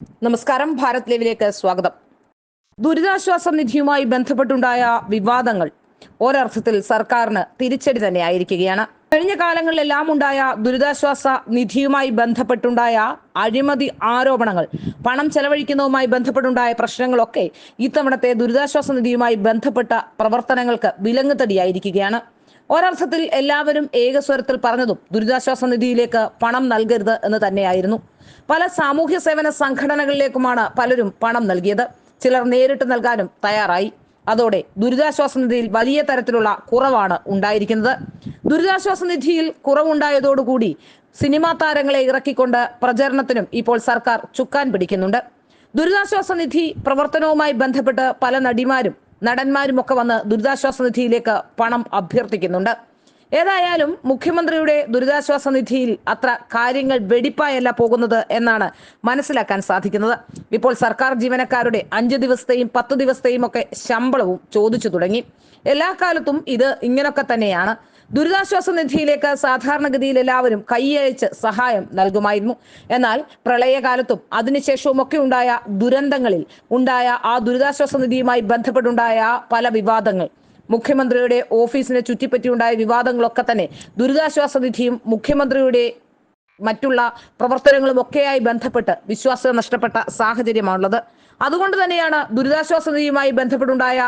നമസ്കാരം, ഭാരത് ലൈവിലേക്ക് സ്വാഗതം. ദുരിതാശ്വാസ നിധിയുമായി ബന്ധപ്പെട്ടുണ്ടായ വിവാദങ്ങൾ ഒരർത്ഥത്തിൽ സർക്കാരിന് തിരിച്ചടി തന്നെ ആയിരിക്കുകയാണ്. കഴിഞ്ഞ കാലങ്ങളിലെല്ലാം ഉണ്ടായ ദുരിതാശ്വാസ നിധിയുമായി ബന്ധപ്പെട്ടുണ്ടായ അഴിമതി ആരോപണങ്ങൾ, പണം ചെലവഴിക്കുന്നതുമായി ബന്ധപ്പെട്ടുണ്ടായ പ്രശ്നങ്ങളൊക്കെ ഇത്തവണത്തെ ദുരിതാശ്വാസ നിധിയുമായി ബന്ധപ്പെട്ട പ്രവർത്തനങ്ങൾക്ക് വിലങ്ങുതടിയായിരിക്കുകയാണ്. ഒരർത്ഥത്തിൽ എല്ലാവരും ഏകസ്വരത്തിൽ പറഞ്ഞതും ദുരിതാശ്വാസ നിധിയിലേക്ക് പണം നൽകരുത് എന്ന് തന്നെയായിരുന്നു. പല സാമൂഹ്യ സേവന സംഘടനകളിലേക്കുമാണ് പലരും പണം നൽകിയത്. ചിലർ നേരിട്ട് നൽകാനും തയ്യാറായി. അതോടെ ദുരിതാശ്വാസ നിധിയിൽ വലിയ തരത്തിലുള്ള കുറവാണ് ഉണ്ടായിരിക്കുന്നത്. ദുരിതാശ്വാസ നിധിയിൽ കുറവുണ്ടായതോടുകൂടി സിനിമാ താരങ്ങളെ ഇറക്കിക്കൊണ്ട് പ്രചരണത്തിനും ഇപ്പോൾ സർക്കാർ ചുക്കാൻ പിടിക്കുന്നുണ്ട്. ദുരിതാശ്വാസ നിധി പ്രവർത്തനവുമായി ബന്ധപ്പെട്ട് പല നടിമാരും നടന്മാരും ഒക്കെ വന്ന് ദുരിതാശ്വാസ നിധിയിലേക്ക് പണം അഭ്യർത്ഥിക്കുന്നുണ്ട്. ഏതായാലും മുഖ്യമന്ത്രിയുടെ ദുരിതാശ്വാസ നിധിയിൽ അത്ര കാര്യങ്ങൾ വെടിപ്പായല്ല പോകുന്നത് എന്നാണ് മനസ്സിലാക്കാൻ സാധിക്കുന്നത്. ഇപ്പോൾ സർക്കാർ ജീവനക്കാരുടെ 5 ദിവസത്തെയും 10 ദിവസത്തെയും ഒക്കെ ശമ്പളവും ചോദിച്ചു തുടങ്ങി. എല്ലാ കാലത്തും ഇത് ഇങ്ങനൊക്കെ തന്നെയാണ്. ദുരിതാശ്വാസ നിധിയിലേക്ക് സാധാരണഗതിയിൽ എല്ലാവരും കൈയയച്ച് സഹായം നൽകുമായിരുന്നു. എന്നാൽ പ്രളയകാലത്തും അതിനുശേഷവും ഒക്കെ ഉണ്ടായ ദുരന്തങ്ങളിൽ ഉണ്ടായ ആ ദുരിതാശ്വാസ നിധിയുമായി ബന്ധപ്പെട്ടുണ്ടായ പല വിവാദങ്ങൾ, മുഖ്യമന്ത്രിയുടെ ഓഫീസിനെ ചുറ്റിപ്പറ്റിയുണ്ടായ വിവാദങ്ങളൊക്കെ തന്നെ ദുരിതാശ്വാസ നിധിയും മുഖ്യമന്ത്രിയുടെ മറ്റുള്ള പ്രവർത്തനങ്ങളും ഒക്കെയായി ബന്ധപ്പെട്ട് വിശ്വാസം നഷ്ടപ്പെട്ട സാഹചര്യമാണുള്ളത്. അതുകൊണ്ട് തന്നെയാണ് ദുരിതാശ്വാസ നിധിയുമായി ബന്ധപ്പെട്ടുണ്ടായ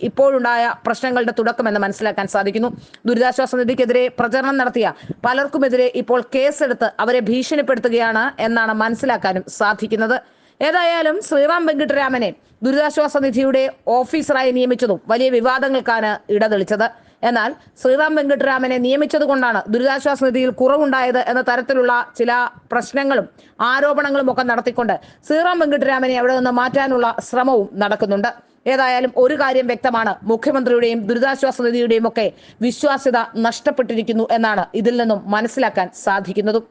ഇപ്പോഴുണ്ടായ പ്രശ്നങ്ങളുടെ തുടക്കമെന്ന് മനസ്സിലാക്കാൻ സാധിക്കുന്നു. ദുരിതാശ്വാസ നിധിക്കെതിരെ പ്രചരണം നടത്തിയ പലർക്കുമെതിരെ ഇപ്പോൾ കേസെടുത്ത് അവരെ ഭീഷണിപ്പെടുത്തുകയാണ് എന്നാണ് മനസ്സിലാക്കാനും സാധിക്കുന്നത്. ഏതായാലും ശ്രീറാം വെങ്കിട്ടരാമനെ ദുരിതാശ്വാസ നിധിയുടെ ഓഫീസറായി നിയമിച്ചതും വലിയ വിവാദങ്ങൾക്കാണ് ഇടതെളിച്ചത്. എന്നാൽ ശ്രീറാം വെങ്കിട്ടരാമനെ നിയമിച്ചത് കൊണ്ടാണ് ദുരിതാശ്വാസ നിധിയിൽ കുറവുണ്ടായത് എന്ന തരത്തിലുള്ള ചില പ്രശ്നങ്ങളും ആരോപണങ്ങളും ഒക്കെ നടത്തിക്കൊണ്ട് ശ്രീറാം വെങ്കിട്ടരാമനെ അവിടെ നിന്ന് മാറ്റാനുള്ള ശ്രമവും നടക്കുന്നുണ്ട്. ഏതായാലും ഒരു കാര്യം വ്യക്തമാണ്, മുഖ്യമന്ത്രിയുടെയും ദുരിതാശ്വാസ നിധിയുടെയും ഒക്കെ വിശ്വാസ്യത നഷ്ടപ്പെട്ടിരിക്കുന്നു എന്നാണ് ഇതിൽ നിന്നും മനസ്സിലാക്കാൻ സാധിക്കുന്നതും.